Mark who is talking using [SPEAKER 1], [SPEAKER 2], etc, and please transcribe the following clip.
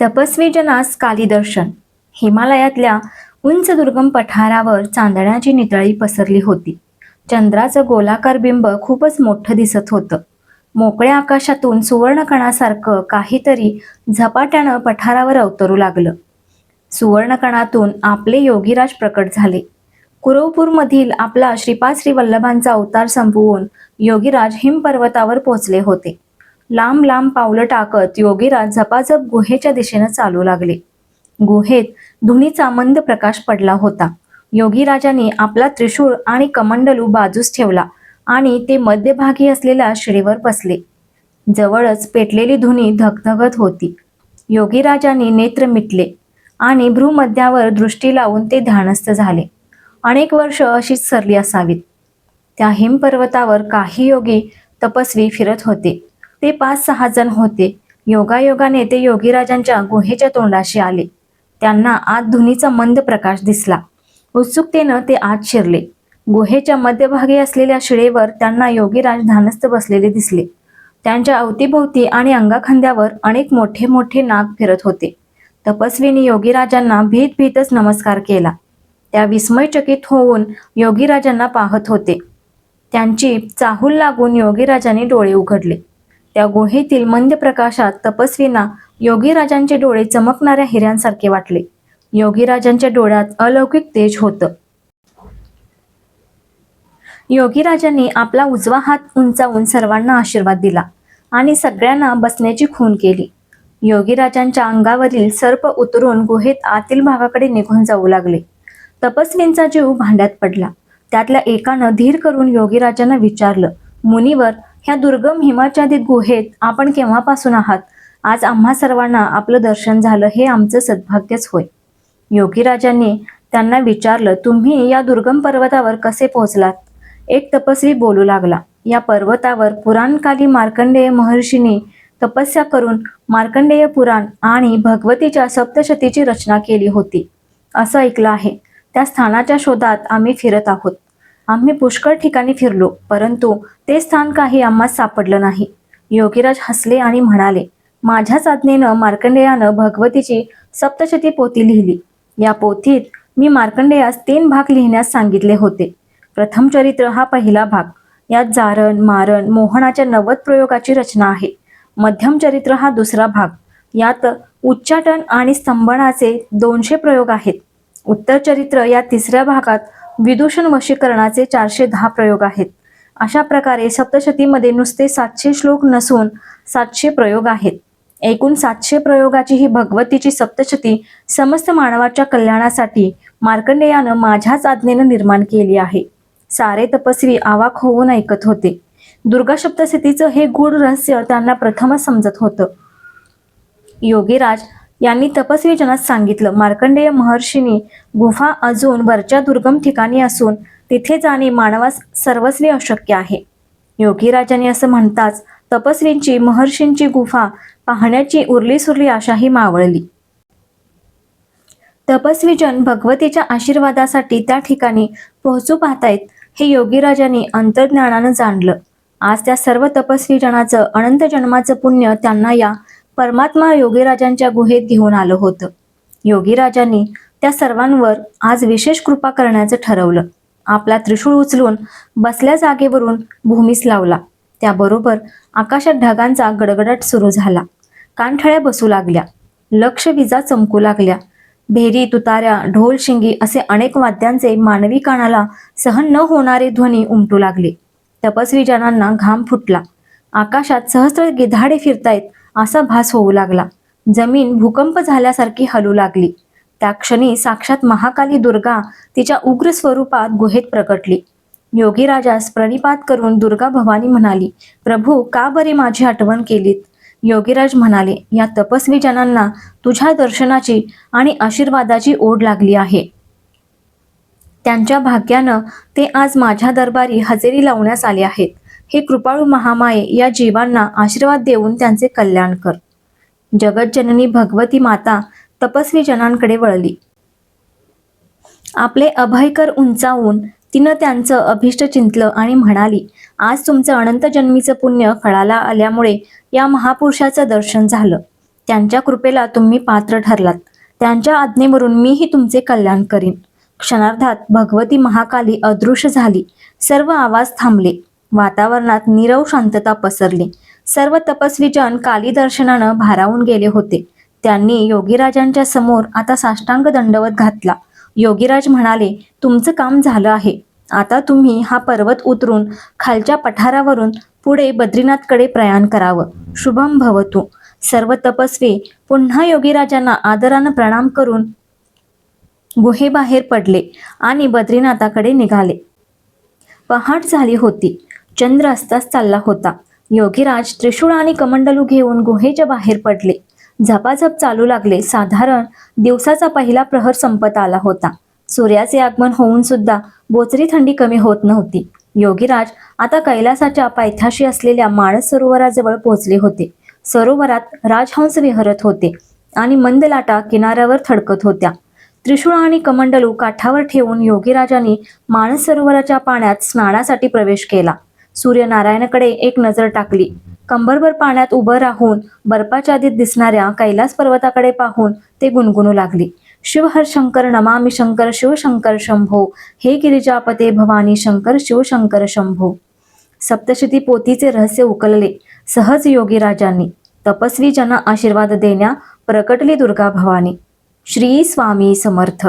[SPEAKER 1] तपस्वी जनास कालीदर्शन. हिमालयातल्या उंच दुर्गम पठारावर चांदण्याची नितळी पसरली होती. चंद्राचं गोलाकार बिंब खूपच मोठं दिसत होतं. मोकळ्या आकाशातून सुवर्णकणासारखं काहीतरी झपाट्यानं पठारावर अवतरू लागलं. सुवर्णकणातून आपले योगीराज प्रकट झाले. कुरवपूरमधील आपला श्रीपाद श्रीवल्लभांचा अवतार संपवून योगीराज हिमपर्वतावर पोचले होते. लांब लांब पावलं टाकत योगीराज झपाझप गुहेच्या दिशेनं चालू लागले. गुहेत धुनीचा मंद प्रकाश पडला होता. योगीराजांनी आपला त्रिशूळ आणि कमंडलू बाजूस ठेवला आणि ते मध्यभागी असलेल्या शिडीवर बसले. जवळच पेटलेली धुनी धगधगत होती. योगीराजांनी नेत्र मिटले आणि भ्रूमध्यावर दृष्टी लावून ते ध्यानस्थ झाले. अनेक वर्ष अशीच सरली असावीत. त्या हिमपर्वतावर काही योगी तपस्वी फिरत होते. ते 5-6 जण होते. योगायोगाने ते योगीराजांच्या गुहेच्या तोंडाशी आले. त्यांना आत धुनीचा मंद प्रकाश दिसला. उत्सुकतेनं ते आत शिरले. गुहेच्या मध्यभागी असलेल्या शिळेवर त्यांना योगीराज ध्यानस्थ बसलेले दिसले. त्यांच्या अवतीभोवती आणि अंगाखांद्यावर अनेक मोठे मोठे नाग फिरत होते. तपस्वींनी योगीराजांना भीत भीतच नमस्कार केला. त्या विस्मयचकित होऊन योगीराजांना पाहत होते. त्यांची चाहूल लागून योगीराजांनी डोळे उघडले. त्या गुहेतील मंद प्रकाशात तपस्वींना योगीराजांचे डोळे चमकणाऱ्या हिऱ्यांसारखे वाटले. योगीराजांच्या डोळ्यात अलौकिक तेज होतं. योगीराजांनी आपला उजवा हात उंचावून सर्वांना आशीर्वाद दिला आणि सगळ्यांना बसण्याची खूण केली. योगीराजांच्या अंगावरील सर्प उतरून गुहेत आतील भागाकडे निघून जाऊ लागले. तपस्वींचा जीव भांड्यात पडला. त्यातल्या एकानं धीर करून योगीराजांना विचारलं, मुनिवर, ह्या दुर्गम हिमाच्छादित गुहेत आपण केव्हापासून आहात? आज आम्हा सर्वांना आपलं दर्शन झालं हे आमचं सद्भाग्यच होय. योगीराजांनी त्यांना विचारलं, तुम्ही या दुर्गम पर्वतावर कसे पोहोचलात? एक तपस्वी बोलू लागला, या पर्वतावर पुराणकाली मार्कंडेय महर्षींनी तपस्या करून मार्कंडेय पुराण आणि भगवतीच्या सप्तशतीची रचना केली होती असं ऐकलं आहे. त्या स्थानाच्या शोधात आम्ही फिरत आहोत. आम्ही पुष्कळ ठिकाणी फिरलो, परंतु ते स्थान काही आम्हास सापडलं नाही. योगीराज हसले आणि म्हणाले, माझ्याच आज्ञेनं मार्कंडेयानं भगवतीची सप्तशती पोथी लिहिली. या पोथीत मी मार्कंडेयास 3 भाग लिहिण्यास सांगितले होते. प्रथम चरित्र हा पहिला भाग. यात जारण, मारण, मोहनाच्या 90 प्रयोगाची रचना आहे. मध्यम चरित्र हा दुसरा भाग. यात उच्चाटन आणि स्तंभनाचे 200 प्रयोग आहेत. उत्तर चरित्र या तिसऱ्या भागात विदूषण वशीकरणाचे 410 प्रयोग आहेत. अशा प्रकारे सप्तशतीमध्ये नुसते 700 श्लोक नसून 700 प्रयोग आहेत. एकूण 700 प्रयोगाची ही भगवतीची सप्तशती समस्त मानवाच्या कल्याणासाठी मार्कंडेयानं माझ्याच आज्ञेनं निर्माण केली आहे. सारे तपस्वी अवाक होऊन ऐकत होते. दुर्गा सप्तशतीचं हे गूढ रहस्य त्यांना प्रथमच समजत होतं. योगीराज यांनी तपस्वी जनास सांगितलं, मार्कंडेय महर्षींनी गुफा अजून वरच्या दुर्गम ठिकाणी असून तिथे जाणे मानवास सर्वस्वी अशक्य आहे. योगीराजांनी असं म्हणताच तपस्वींची महर्षींची गुफा पाहण्याची उरली आशाही मावळली. तपस्वीजन भगवतीच्या आशीर्वादासाठी त्या ठिकाणी पोहोचू पाहतायत हे योगीराजांनी अंतर्ज्ञानानं जाणलं. आज त्या सर्व तपस्वी जनाचं अनंत जन्माचं पुण्य त्यांना या परमात्मा योगीराजांच्या गुहेत घेऊन आलं होतं. योगीराजांनी त्या सर्वांवर आज विशेष कृपा करण्याचं ठरवलं. आपला त्रिशूळ उचलून बसल्या जागेवरून भूमीस लावला. त्याबरोबर आकाशात ढगांचा गडगडाट सुरू झाला. कानठळ्या बसू लागल्या. लक्ष विजा चमकू लागल्या. भेरी, तुताऱ्या, ढोल, शिंगी असे अनेक वाद्यांचे मानवी कानाला सहन न होणारे ध्वनी उमटू लागले. तपस्वी जनांना घाम फुटला. आकाशात सहस्त्र गिधाडे फिरतायत असा भास होऊ लागला. जमीन भूकंप झाल्यासारखी हलू लागली. त्या क्षणी साक्षात महाकाली दुर्गा तिच्या उग्र स्वरूपात गुहेत प्रकटली. योगीराजास प्रणिपात करून दुर्गा भवानी म्हणाली, प्रभू, का बरे माझी आठवण केलीत? योगीराज म्हणाले, या तपस्वी जनांना तुझ्या दर्शनाची आणि आशीर्वादाची ओढ लागली आहे. त्यांच्या भाग्यानं ते आज माझ्या दरबारी हजेरी लावण्यास आले आहेत. हे कृपाळू महामाये, या जीवांना आशीर्वाद देऊन त्यांचे कल्याण कर. जगज्जननी भगवती माता तपस्वी जनांकडे वळली. आपले अभयकर उंचावून तिनं त्यांचं अभिष्ट चिंतलं आणि म्हणाली, आज तुमचं अनंत जन्मीचं पुण्य फळाला आल्यामुळे या महापुरुषाचं दर्शन झालं. त्यांच्या कृपेला तुम्ही पात्र ठरलात. त्यांच्या आज्ञेवरून मीही तुमचे कल्याण करीन. क्षणार्धात भगवती महाकाली अदृश्य झाली. सर्व आवाज थांबले. वातावरणात नीरव शांतता पसरली. सर्व तपस्वी जन काली दर्शनानं भारावून गेले होते. त्यांनी योगीराजांच्या समोर आता साष्टांग दंडवत घातला. योगीराज म्हणाले, तुमचं काम झालं आहे. आता तुम्ही हा पर्वत उतरून खालच्या पठारावरून पुढे बद्रीनाथकडे प्रयाण करावं. शुभम भवतु. सर्व तपस्वी पुन्हा योगीराजांना आदरानं प्रणाम करून गुहेबाहेर पडले आणि बद्रीनाथाकडे निघाले. पहाट झाली होती. चंद्र अस्तास चालला होता. योगीराज त्रिशूळ आणि कमंडलू घेऊन गुहेच्या बाहेर पडले. झपाझप चालू लागले. साधारण दिवसाचा पहिला प्रहर संपत आला होता. सूर्याचे आगमन होऊन सुद्धा बोचरी थंडी कमी होत नव्हती. योगीराज आता कैलासाच्या पायथ्याशी असलेल्या मानस सरोवराजवळ पोहोचले होते. सरोवरात राजहंस विहरत होते आणि मंद लाटा किनाऱ्यावर थडकत होत्या. त्रिशूळ आणि कमंडलू काठावर ठेवून योगीराजांनी मानस सरोवराच्या पाण्यात स्नानासाठी प्रवेश केला. सूर्यनारायणाकडे एक नजर टाकली. कंबरभर पाण्यात उभं राहून बर्फाच्छादित दिसणाऱ्या कैलास पर्वताकडे पाहून ते गुणगुणू लागले. शिव हर शंकर नमामि शंकर शिवशंकर शंभो. हे गिरिजापते भवानी शंकर शिवशंकर शंभो. सप्तशती पोथीचे रहस्य उकलले सहज योगीराजांनी. तपस्वी जना आशीर्वाद देण्या प्रकटली दुर्गा भवानी. श्री स्वामी समर्थ.